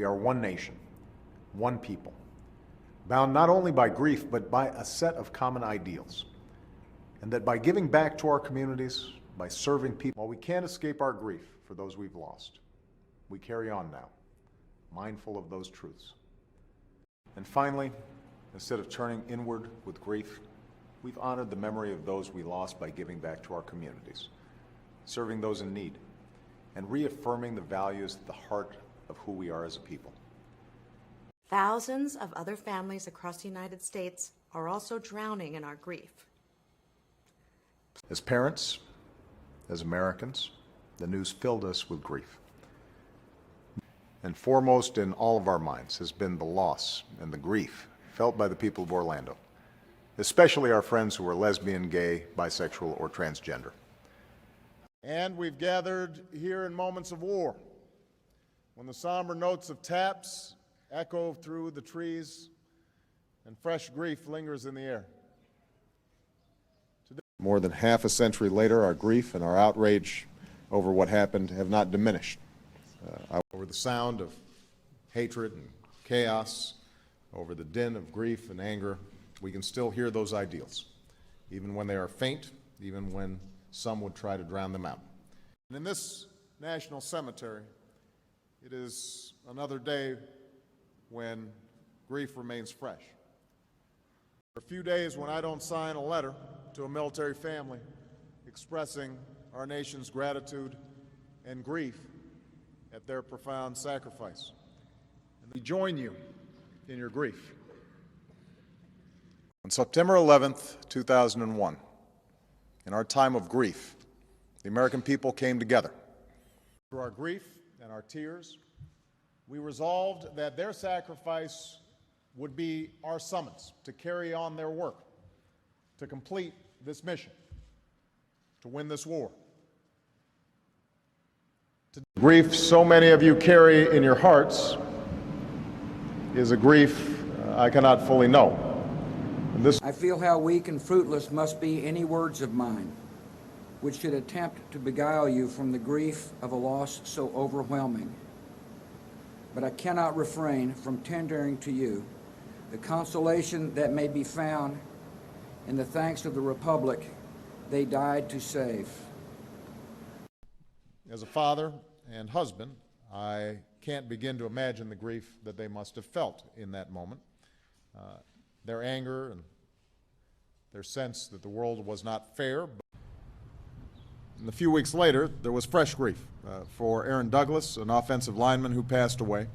we are one nation, one people, bound not only by grief, but by a set of common ideals. And that by giving back to our communities, by serving people, while we can't escape our grief for those we've lost, we carry on now, mindful of those truths. And finally, instead of turning inward with grief, we've honored the memory of those we lost by giving back to our communities, serving those in need, and reaffirming the values at the heart of who we are as a people. Thousands of other families across the United States are also drowning in our grief. As parents, as Americans, the news filled us with grief. And foremost in all of our minds has been the loss and the grief felt by the people of Orlando, especially our friends who are lesbian, gay, bisexual, or transgender. And we've gathered here in moments of war, when the somber notes of taps echo through the trees and fresh grief lingers in the air. Today, more than half a century later, our grief and our outrage over what happened have not diminished. Over the sound of hatred and chaos, over the din of grief and anger, we can still hear those ideals, even when they are faint, even when some would try to drown them out. And in this national cemetery, it is another day when grief remains fresh. There are a few days when I don't sign a letter to a military family expressing our nation's gratitude and grief at their profound sacrifice. And we join you in your grief. On September 11th, 2001, in our time of grief, the American people came together. Through our grief and our tears, we resolved that their sacrifice would be our summons to carry on their work, to complete this mission, to win this war. The grief so many of you carry in your hearts is a grief I cannot fully know. I feel how weak and fruitless must be any words of mine, which should attempt to beguile you from the grief of a loss so overwhelming. But I cannot refrain from tendering to you the consolation that may be found in the thanks of the Republic they died to save. As a father and husband, I can't begin to imagine the grief that they must have felt in that moment. Their anger and their sense that the world was not fair. And a few weeks later, there was fresh grief for Aaron Douglas, an offensive lineman who passed away,